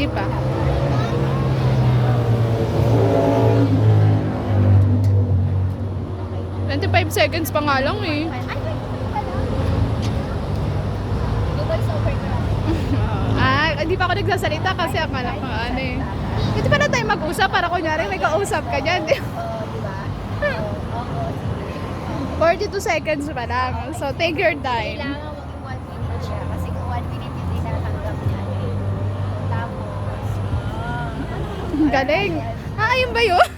Hindi pa. Okay. 25 seconds pa nga lang eh. Ay, wait, pala. Voice over ko lang. Hindi pa ako nagsasalita kasi ang anak ko ano eh. Hindi pa na tayo mag-usap para kunyari may kausap ka dyan. Oo, di ba? Oo, sige. 42 seconds pa lang. So take your time. Kailangan maging 1 minute siya. Kasi kung 1 minute yung tinatanggap niya eh. Tapos, Galing. Ayun ba yun?